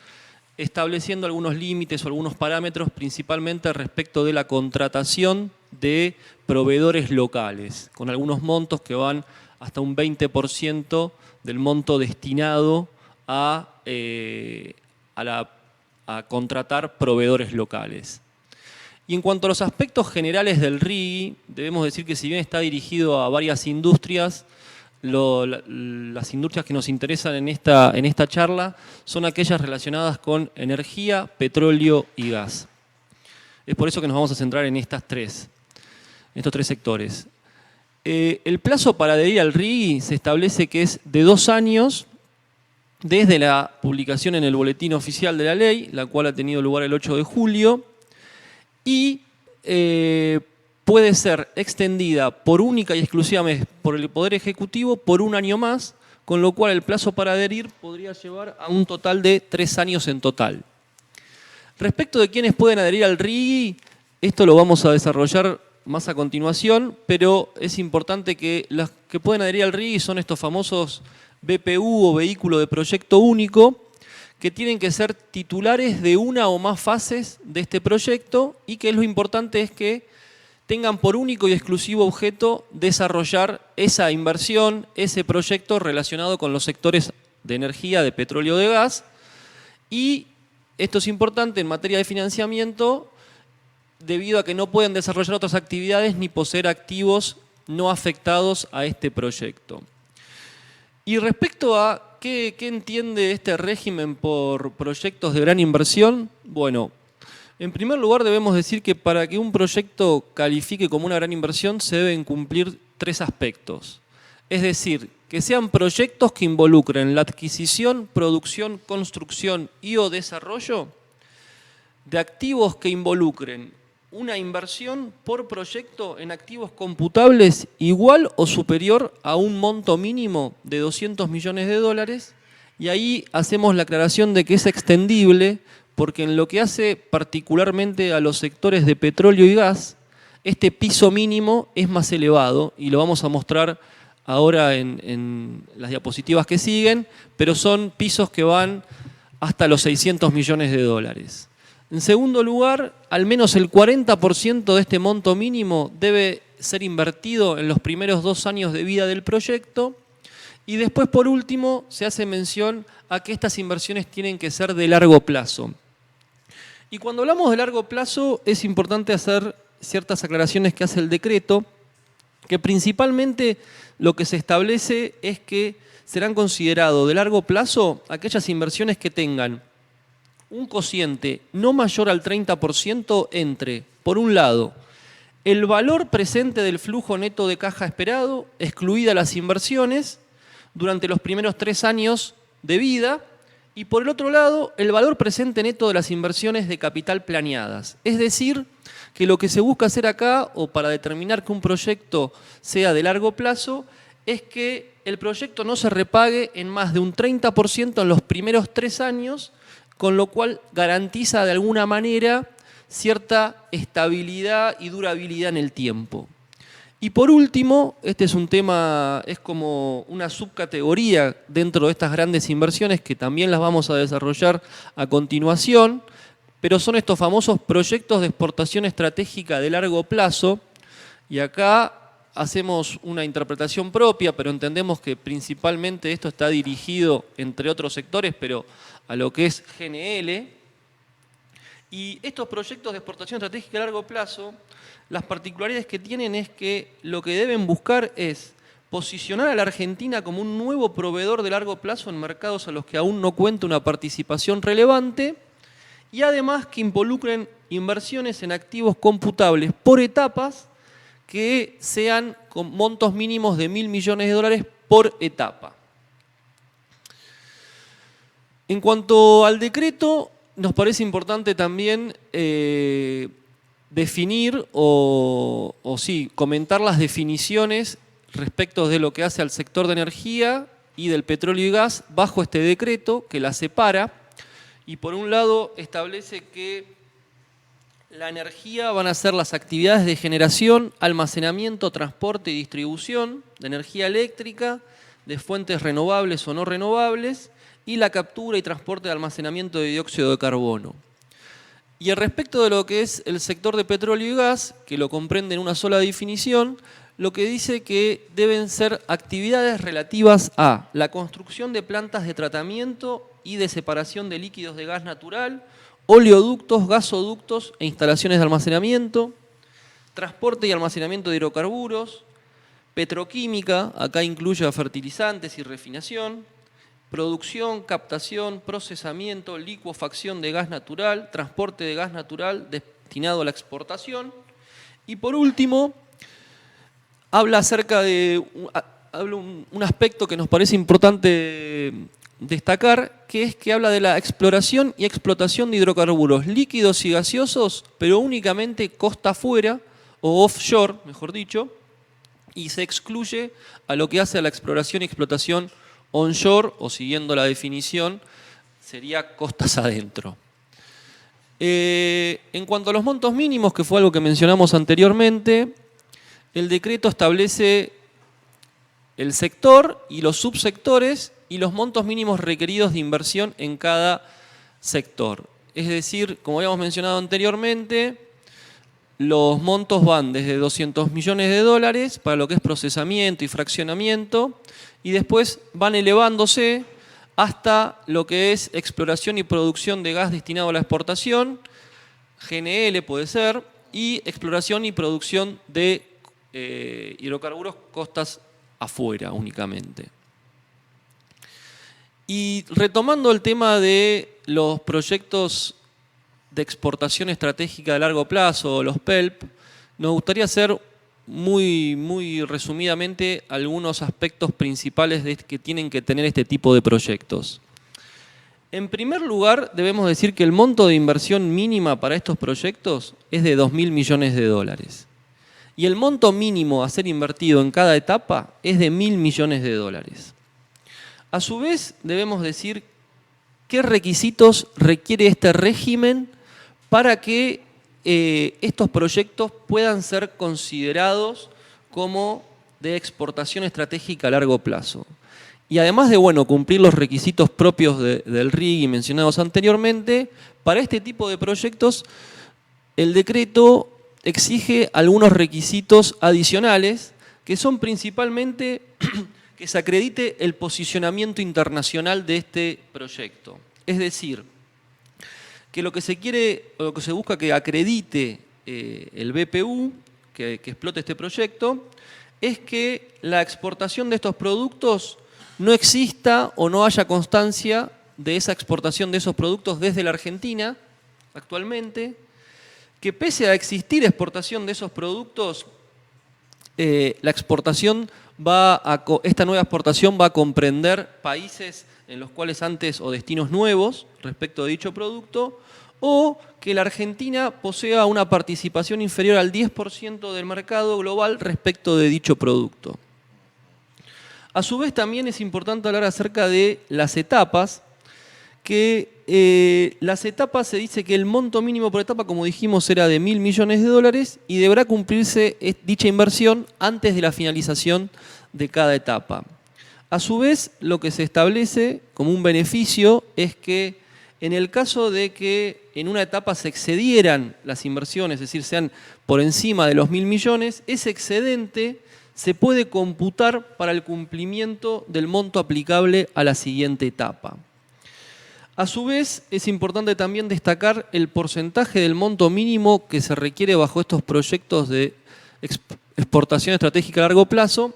estableciendo algunos límites o algunos parámetros, principalmente respecto de la contratación de proveedores locales, con algunos montos que van hasta un 20% del monto destinado a contratar proveedores locales. Y en cuanto a los aspectos generales del RIGI, debemos decir que si bien está dirigido a varias industrias, las industrias que nos interesan en esta charla son aquellas relacionadas con energía, petróleo y gas. Es por eso que nos vamos a centrar en estos tres sectores. El plazo para adherir al RIGI se establece que es de 2 años desde la publicación en el Boletín Oficial de la Ley, la cual ha tenido lugar el 8 de julio, y puede ser extendida por única y exclusivamente por el Poder Ejecutivo por 1 año más, con lo cual el plazo para adherir podría llevar a un total de 3 años en total. Respecto de quiénes pueden adherir al RIGI, esto lo vamos a desarrollar más a continuación, pero es importante que los que pueden adherir al RIGI son estos famosos BPU o Vehículo de Proyecto Único, que tienen que ser titulares de una o más fases de este proyecto y que lo importante es que tengan por único y exclusivo objeto desarrollar esa inversión, ese proyecto relacionado con los sectores de energía, de petróleo, de gas. Y esto es importante en materia de financiamiento debido a que no pueden desarrollar otras actividades ni poseer activos no afectados a este proyecto. Y respecto a ¿qué entiende este régimen por proyectos de gran inversión? Bueno, en primer lugar debemos decir que para que un proyecto califique como una gran inversión se deben cumplir 3 aspectos. Es decir, que sean proyectos que involucren la adquisición, producción, construcción y o desarrollo de activos que involucren una inversión por proyecto en activos computables igual o superior a un monto mínimo de $200 millones, y ahí hacemos la aclaración de que es extendible porque en lo que hace particularmente a los sectores de petróleo y gas, este piso mínimo es más elevado y lo vamos a mostrar ahora en las diapositivas que siguen, pero son pisos que van hasta los $600 millones. En segundo lugar, al menos el 40% de este monto mínimo debe ser invertido en los primeros 2 años de vida del proyecto. Y después, por último, se hace mención a que estas inversiones tienen que ser de largo plazo. Y cuando hablamos de largo plazo, es importante hacer ciertas aclaraciones que hace el decreto, que principalmente lo que se establece es que serán considerados de largo plazo aquellas inversiones que tengan un cociente no mayor al 30% entre, por un lado, el valor presente del flujo neto de caja esperado, excluidas las inversiones, durante los primeros 3 años de vida, y por el otro lado, el valor presente neto de las inversiones de capital planeadas. Es decir, que lo que se busca hacer acá, o para determinar que un proyecto sea de largo plazo, es que el proyecto no se repague en más de un 30% en los primeros 3 años, con lo cual garantiza de alguna manera cierta estabilidad y durabilidad en el tiempo. Y por último, este es un tema, es como una subcategoría dentro de estas grandes inversiones que también las vamos a desarrollar a continuación, pero son estos famosos proyectos de exportación estratégica de largo plazo, y acá hacemos una interpretación propia, pero entendemos que principalmente esto está dirigido, entre otros sectores, pero a lo que es GNL, Y estos proyectos de exportación estratégica a largo plazo, las particularidades que tienen es que lo que deben buscar es posicionar a la Argentina como un nuevo proveedor de largo plazo en mercados a los que aún no cuenta una participación relevante y además que involucren inversiones en activos computables por etapas que sean con montos mínimos de 1.000 millones de dólares por etapa. En cuanto al decreto, nos parece importante también definir comentar las definiciones respecto de lo que hace al sector de energía y del petróleo y gas bajo este decreto que la separa y por un lado establece que la energía van a ser las actividades de generación, almacenamiento, transporte y distribución de energía eléctrica, de fuentes renovables o no renovables, y la captura y transporte de almacenamiento de dióxido de carbono. Y al respecto de lo que es el sector de petróleo y gas, que lo comprende en una sola definición, lo que dice que deben ser actividades relativas a la construcción de plantas de tratamiento y de separación de líquidos de gas natural, oleoductos, gasoductos e instalaciones de almacenamiento, transporte y almacenamiento de hidrocarburos, petroquímica, acá incluye a fertilizantes y refinación, producción, captación, procesamiento, licuefacción de gas natural, transporte de gas natural destinado a la exportación. Y por último, habla acerca de un aspecto que nos parece importante destacar, que es que habla de la exploración y explotación de hidrocarburos líquidos y gaseosos, pero únicamente costa afuera, o offshore, mejor dicho, y se excluye a lo que hace a la exploración y explotación onshore, o siguiendo la definición, sería costas adentro. En cuanto a los montos mínimos, que fue algo que mencionamos anteriormente, el decreto establece el sector y los subsectores y los montos mínimos requeridos de inversión en cada sector. Es decir, como habíamos mencionado anteriormente, los montos van desde 200 millones de dólares para lo que es procesamiento y fraccionamiento y después van elevándose hasta lo que es exploración y producción de gas destinado a la exportación, GNL puede ser, y exploración y producción de hidrocarburos costas afuera únicamente. Y retomando el tema de los proyectos de exportación estratégica de largo plazo, los PELP, nos gustaría hacer muy resumidamente algunos aspectos principales que tienen que tener este tipo de proyectos. En primer lugar, debemos decir que el monto de inversión mínima para estos proyectos es de 2.000 millones de dólares. Y el monto mínimo a ser invertido en cada etapa es de 1.000 millones de dólares. A su vez, debemos decir qué requisitos requiere este régimen para que estos proyectos puedan ser considerados como de exportación estratégica a largo plazo. Y además de cumplir los requisitos propios del RIGI mencionados anteriormente, para este tipo de proyectos el decreto exige algunos requisitos adicionales que son principalmente que se acredite el posicionamiento internacional de este proyecto. Es decir, que lo que se quiere, o lo que se busca que acredite el BPU, que explote este proyecto, es que la exportación de estos productos no exista o no haya constancia de esa exportación de esos productos desde la Argentina actualmente, que pese a existir exportación de esos productos, esta nueva exportación va a comprender países en los cuales antes o destinos nuevos respecto de dicho producto, o que la Argentina posea una participación inferior al 10% del mercado global respecto de dicho producto. A su vez también es importante hablar acerca de las etapas, que las etapas se dice que el monto mínimo por etapa, como dijimos, era de 1.000 millones de dólares y deberá cumplirse dicha inversión antes de la finalización de cada etapa. A su vez, lo que se establece como un beneficio es que en el caso de que en una etapa se excedieran las inversiones, es decir, sean por encima de los 1.000 millones, ese excedente se puede computar para el cumplimiento del monto aplicable a la siguiente etapa. A su vez, es importante también destacar el porcentaje del monto mínimo que se requiere bajo estos proyectos de exportación estratégica a largo plazo,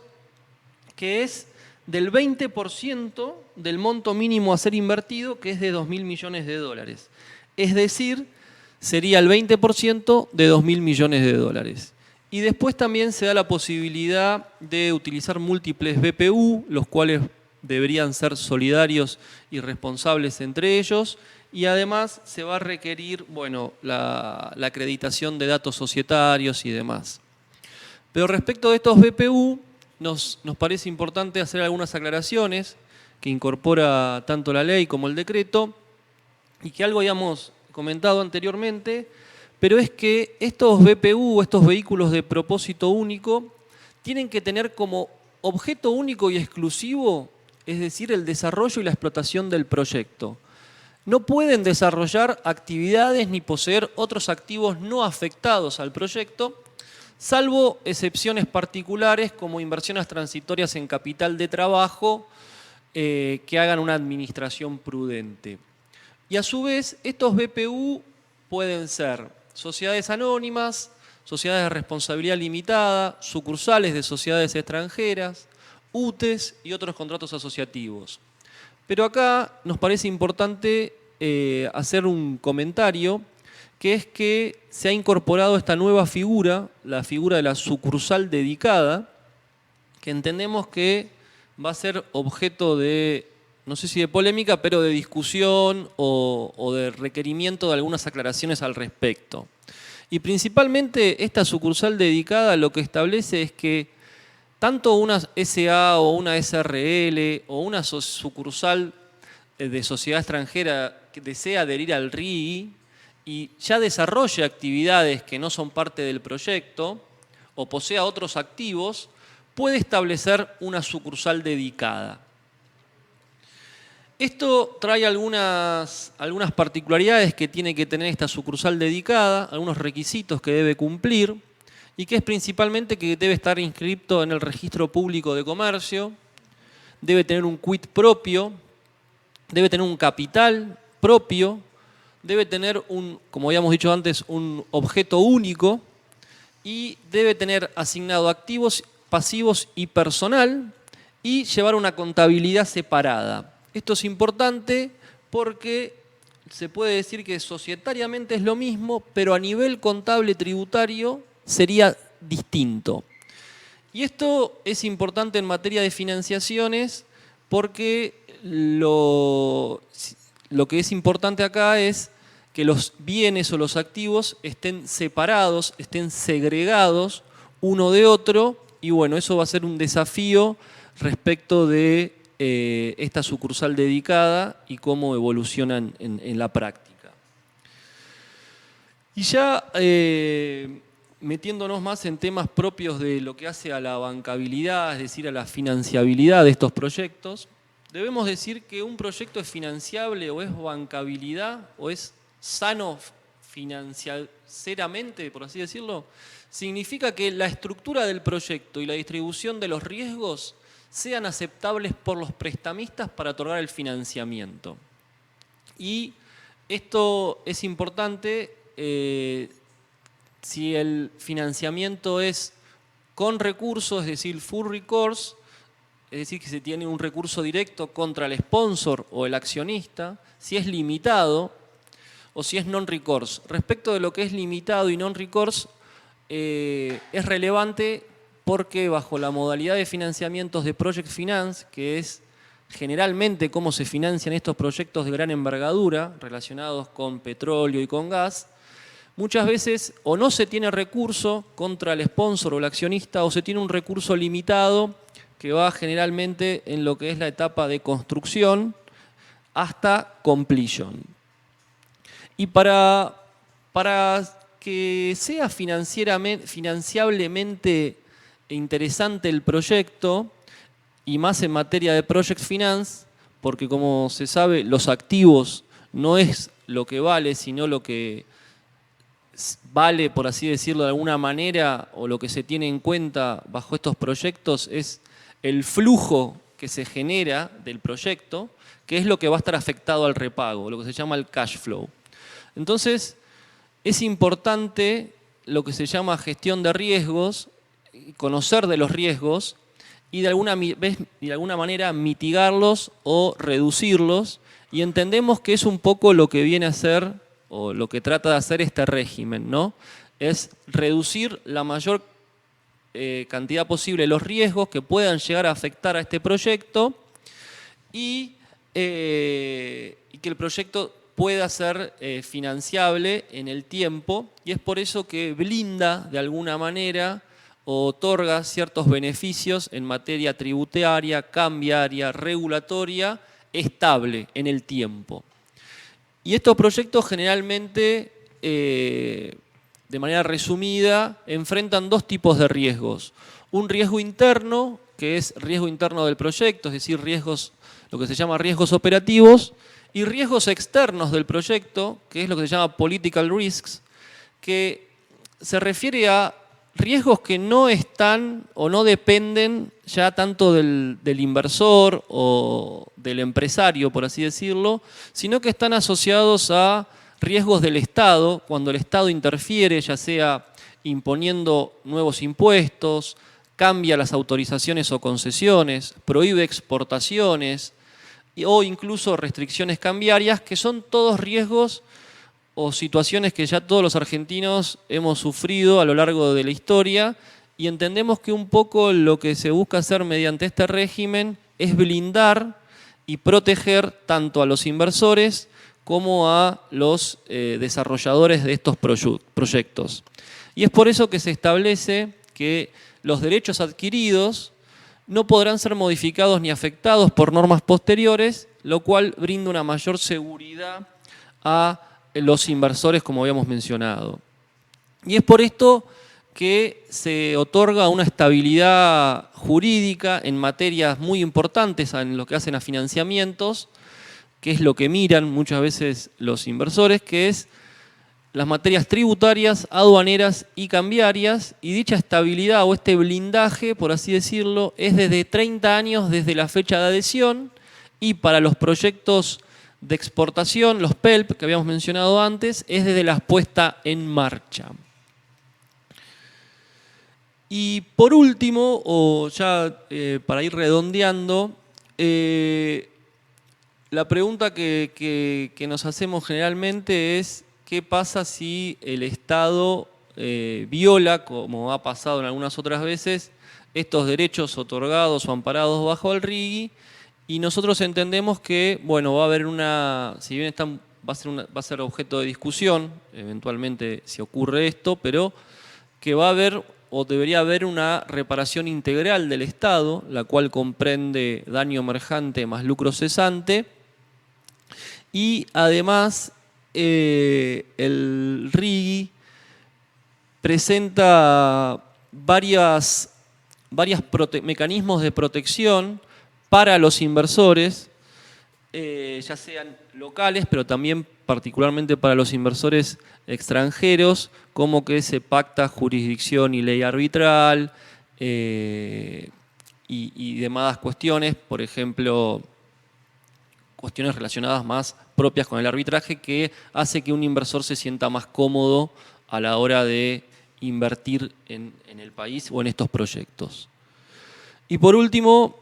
que es del 20% del monto mínimo a ser invertido, que es de 2.000 millones de dólares. Es decir, sería el 20% de 2.000 millones de dólares. Y después también se da la posibilidad de utilizar múltiples BPU, los cuales deberían ser solidarios y responsables entre ellos, y además se va a requerir, bueno, la acreditación de datos societarios y demás. Pero respecto de estos BPU, nos parece importante hacer algunas aclaraciones que incorpora tanto la ley como el decreto, y que algo habíamos comentado anteriormente, pero es que estos BPU, estos vehículos de propósito único, tienen que tener como objeto único y exclusivo, es decir, el desarrollo y la explotación del proyecto. No pueden desarrollar actividades ni poseer otros activos no afectados al proyecto, salvo excepciones particulares como inversiones transitorias en capital de trabajo que hagan una administración prudente. Y a su vez, estos BPU pueden ser sociedades anónimas, sociedades de responsabilidad limitada, sucursales de sociedades extranjeras, UTES y otros contratos asociativos. Pero acá nos parece importante hacer un comentario, que es que se ha incorporado esta nueva figura, la figura de la sucursal dedicada, que entendemos que va a ser objeto de, no sé si de polémica, pero de discusión o de requerimiento de algunas aclaraciones al respecto. Y principalmente esta sucursal dedicada lo que establece es que tanto una SA o una SRL o una sucursal de sociedad extranjera que desea adherir al RII y ya desarrolle actividades que no son parte del proyecto o posea otros activos, puede establecer una sucursal dedicada. Esto trae algunas particularidades que tiene que tener esta sucursal dedicada, algunos requisitos que debe cumplir, y que es principalmente que debe estar inscrito en el registro público de comercio, debe tener un quit propio, debe tener un capital propio, debe tener como habíamos dicho antes, un objeto único y debe tener asignado activos, pasivos y personal y llevar una contabilidad separada. Esto es importante porque se puede decir que societariamente es lo mismo, pero a nivel contable tributario sería distinto. Y esto es importante en materia de financiaciones porque lo que es importante acá es que los bienes o los activos estén separados, estén segregados uno de otro, y bueno, eso va a ser un desafío respecto de esta sucursal dedicada y cómo evolucionan en la práctica. Y ya metiéndonos más en temas propios de lo que hace a la bancabilidad, es decir, a la financiabilidad de estos proyectos, debemos decir que un proyecto es financiable o es bancabilidad o es sano financieramente, por así decirlo, significa que la estructura del proyecto y la distribución de los riesgos sean aceptables por los prestamistas para otorgar el financiamiento. Y esto es importante si el financiamiento es con recursos, es decir, full recourse, es decir, que se tiene un recurso directo contra el sponsor o el accionista, si es limitado o si es non-recourse. Respecto de lo que es limitado y non-recourse, es relevante porque bajo la modalidad de financiamientos de Project Finance, que es generalmente cómo se financian estos proyectos de gran envergadura relacionados con petróleo y con gas, muchas veces o no se tiene recurso contra el sponsor o el accionista o se tiene un recurso limitado que va generalmente en lo que es la etapa de construcción hasta completion. Y para que sea financiablemente interesante el proyecto, y más en materia de Project Finance, porque como se sabe, los activos no es lo que vale, sino lo que vale, por así decirlo de alguna manera, o lo que se tiene en cuenta bajo estos proyectos es el flujo que se genera del proyecto, que es lo que va a estar afectado al repago, lo que se llama el cash flow. Entonces, es importante lo que se llama gestión de riesgos, conocer de los riesgos y de alguna manera mitigarlos o reducirlos, y entendemos que es un poco lo que viene a ser o lo que trata de hacer este régimen, ¿no? Es reducir la mayor cantidad posible los riesgos que puedan llegar a afectar a este proyecto y que el proyecto pueda ser financiable en el tiempo, y es por eso que blinda de alguna manera o otorga ciertos beneficios en materia tributaria, cambiaria, regulatoria, estable en el tiempo. Y estos proyectos generalmente, de manera resumida, enfrentan dos tipos de riesgos. Un riesgo interno, que es riesgo interno del proyecto, es decir, riesgos, lo que se llama riesgos operativos, y riesgos externos del proyecto, que es lo que se llama political risks, que se refiere a riesgos que no están o no dependen ya tanto del inversor o del empresario, por así decirlo, sino que están asociados a riesgos del Estado, cuando el Estado interfiere, ya sea imponiendo nuevos impuestos, cambia las autorizaciones o concesiones, prohíbe exportaciones o incluso restricciones cambiarias, que son todos riesgos o situaciones que ya todos los argentinos hemos sufrido a lo largo de la historia, y entendemos que un poco lo que se busca hacer mediante este régimen es blindar y proteger tanto a los inversores como a los desarrolladores de estos proyectos. Y es por eso que se establece que los derechos adquiridos no podrán ser modificados ni afectados por normas posteriores, lo cual brinda una mayor seguridad a los inversores, como habíamos mencionado. Y es por esto que se otorga una estabilidad jurídica en materias muy importantes en lo que hacen a financiamientos, que es lo que miran muchas veces los inversores, que es las materias tributarias, aduaneras y cambiarias, y dicha estabilidad o este blindaje, por así decirlo, es desde 30 años desde la fecha de adhesión, y para los proyectos de exportación, los PELP, que habíamos mencionado antes, es desde la puesta en marcha. Y por último, o ya para ir redondeando, la pregunta que nos hacemos generalmente es: ¿qué pasa si el Estado viola, como ha pasado en algunas otras veces, estos derechos otorgados o amparados bajo el RIGI? Y nosotros entendemos que, bueno, va a haber si bien va a ser objeto de discusión, eventualmente si ocurre esto, pero que va a haber o debería haber una reparación integral del Estado, la cual comprende daño emergente más lucro cesante, y además el RIGI presenta varios mecanismos de protección para los inversores, ya sean locales, pero también particularmente para los inversores extranjeros, como que se pacta jurisdicción y ley arbitral y demás cuestiones, por ejemplo, cuestiones relacionadas más propias con el arbitraje, que hace que un inversor se sienta más cómodo a la hora de invertir en el país o en estos proyectos. Y por último,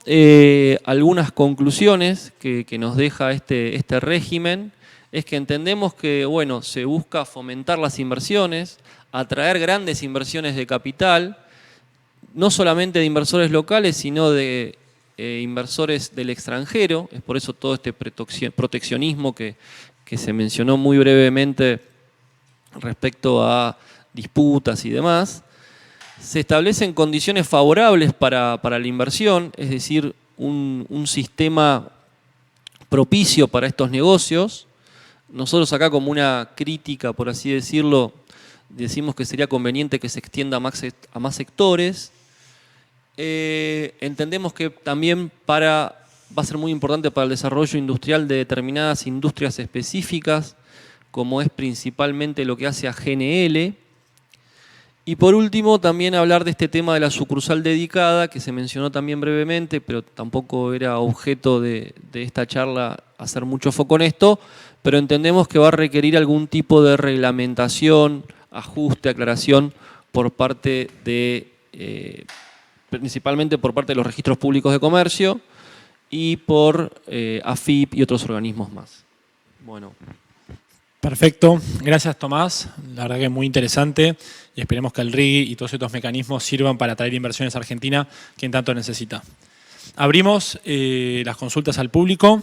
algunas conclusiones que nos deja este régimen es que entendemos que, bueno, se busca fomentar las inversiones, atraer grandes inversiones de capital, no solamente de inversores locales, sino de inversores del extranjero. Es por eso todo este proteccionismo que se mencionó muy brevemente respecto a disputas y demás. Se establecen condiciones favorables para la inversión, es decir, un sistema propicio para estos negocios. Nosotros acá, como una crítica, por así decirlo, decimos que sería conveniente que se extienda a más sectores. Entendemos que también va a ser muy importante para el desarrollo industrial de determinadas industrias específicas, como es principalmente lo que hace a GNL. Y por último, también hablar de este tema de la sucursal dedicada, que se mencionó también brevemente, pero tampoco era objeto de esta charla hacer mucho foco en esto, pero entendemos que va a requerir algún tipo de reglamentación, ajuste, aclaración por parte de, principalmente por parte de los registros públicos de comercio y por AFIP y otros organismos más. Bueno. Perfecto, gracias Tomás, la verdad que es muy interesante y esperemos que el RIGI y todos estos mecanismos sirvan para atraer inversiones a Argentina, quien tanto necesita. Abrimos las consultas al público.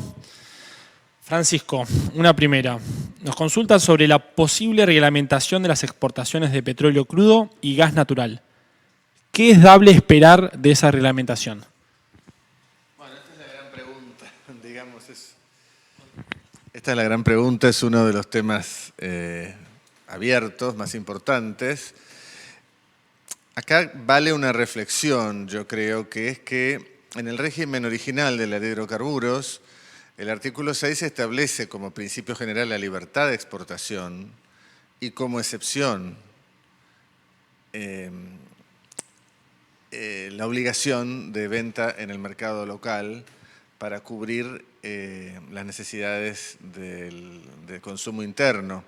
Francisco, una primera. Nos consulta sobre la posible reglamentación de las exportaciones de petróleo crudo y gas natural. ¿Qué es dable esperar de esa reglamentación? Bueno, esta es la gran pregunta, digamos. Esta es la gran pregunta, es uno de los temas abiertos, más importantes. Acá vale una reflexión, yo creo, que es que en el régimen original de la ley de hidrocarburos, el artículo 6 establece como principio general la libertad de exportación y como excepción la obligación de venta en el mercado local para cubrir las necesidades del consumo interno.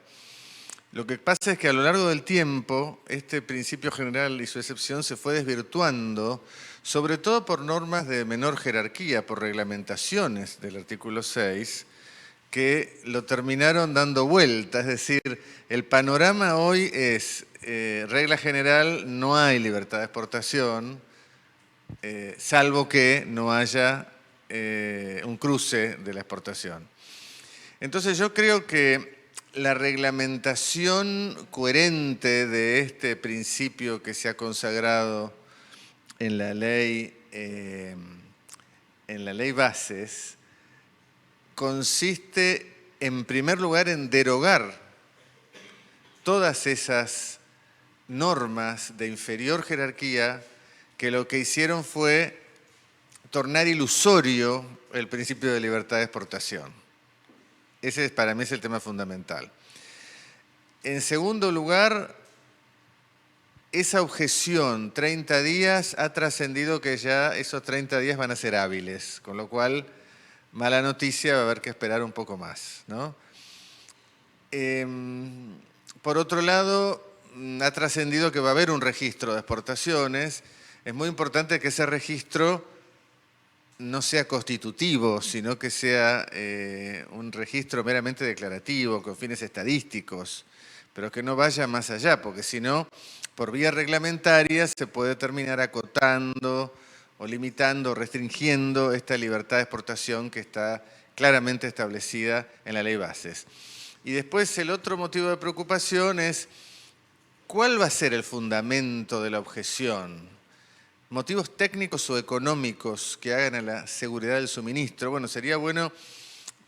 Lo que pasa es que a lo largo del tiempo, este principio general y su excepción se fue desvirtuando, sobre todo por normas de menor jerarquía, por reglamentaciones del artículo 6, que lo terminaron dando vuelta. Es decir, el panorama hoy es, regla general, no hay libertad de exportación, salvo que no haya un cruce de la exportación. Entonces yo creo que la reglamentación coherente de este principio que se ha consagrado en la ley Bases consiste en primer lugar en derogar todas esas normas de inferior jerarquía que lo que hicieron fue tornar ilusorio el principio de libertad de exportación. Ese para mí es el tema fundamental. En segundo lugar, esa objeción, 30 días, ha trascendido que ya esos 30 días van a ser hábiles, con lo cual, mala noticia, va a haber que esperar un poco más, ¿no? Por otro lado, ha trascendido que va a haber un registro de exportaciones. Es muy importante que ese registro no sea constitutivo, sino que sea un registro meramente declarativo, con fines estadísticos, pero que no vaya más allá, porque si no, por vía reglamentaria se puede terminar acotando o limitando, restringiendo esta libertad de exportación que está claramente establecida en la ley Bases. Y después el otro motivo de preocupación es ¿cuál va a ser el fundamento de la objeción? ¿Motivos técnicos o económicos que hagan a la seguridad del suministro? Bueno, sería bueno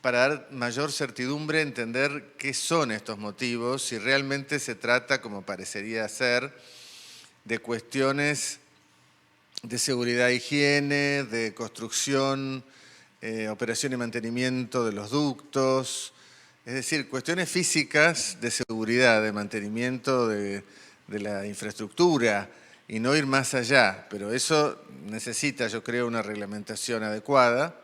para dar mayor certidumbre entender qué son estos motivos, si realmente se trata, como parecería ser, de cuestiones de seguridad e higiene, de construcción, operación y mantenimiento de los ductos, es decir, cuestiones físicas de seguridad, de mantenimiento de la infraestructura, y no ir más allá, pero eso necesita, yo creo, una reglamentación adecuada.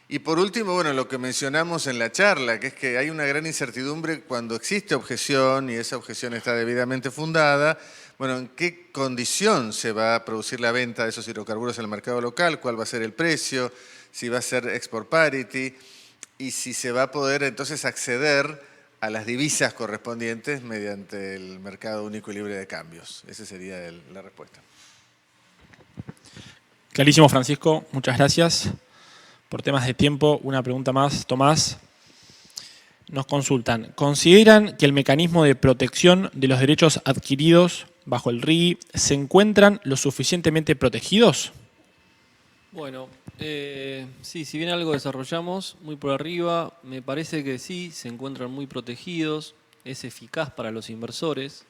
Y por último, bueno, lo que mencionamos en la charla, que es que hay una gran incertidumbre cuando existe objeción y esa objeción está debidamente fundada. Bueno, ¿en qué condición se va a producir la venta de esos hidrocarburos en el mercado local? ¿Cuál va a ser el precio? Si va a ser export parity y si se va a poder entonces acceder a las divisas correspondientes mediante el mercado único y libre de cambios. Esa sería la respuesta. Clarísimo, Francisco. Muchas gracias. Por temas de tiempo, una pregunta más. Tomás, nos consultan. ¿Consideran que el mecanismo de protección de los derechos adquiridos bajo el RIGI se encuentran lo suficientemente protegidos? Bueno, sí, si bien algo desarrollamos muy por arriba, me parece que sí, se encuentran muy protegidos, es eficaz para los inversores,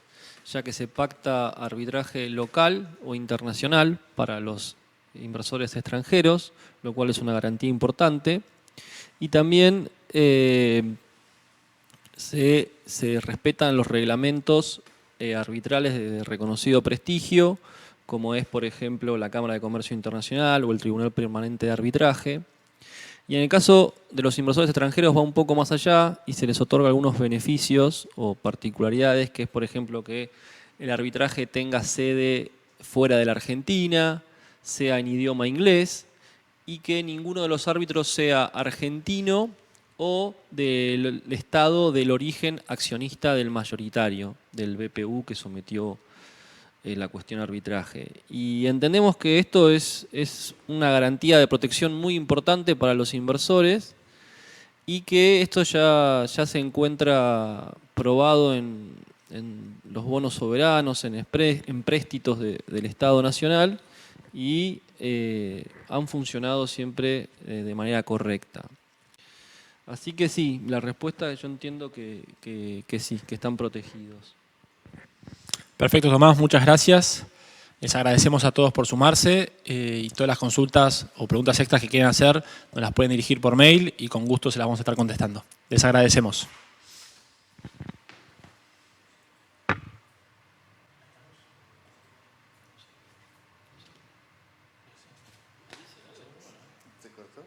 ya que se pacta arbitraje local o internacional para los inversores extranjeros, lo cual es una garantía importante, y también se respetan los reglamentos arbitrales de reconocido prestigio, como es, por ejemplo, la Cámara de Comercio Internacional o el Tribunal Permanente de Arbitraje. Y en el caso de los inversores extranjeros va un poco más allá y se les otorga algunos beneficios o particularidades, que es, por ejemplo, que el arbitraje tenga sede fuera de la Argentina, sea en idioma inglés y que ninguno de los árbitros sea argentino o del estado del origen accionista del mayoritario, del BPU que sometió la cuestión arbitraje. Y entendemos que esto es una garantía de protección muy importante para los inversores y que esto ya se encuentra probado en los bonos soberanos, en empréstitos del Estado Nacional y han funcionado siempre de manera correcta. Así que sí, la respuesta yo entiendo que sí, que están protegidos. Perfecto, Tomás, muchas gracias. Les agradecemos a todos por sumarse y todas las consultas o preguntas extras que quieran hacer nos las pueden dirigir por mail y con gusto se las vamos a estar contestando. Les agradecemos. ¿Se cortó?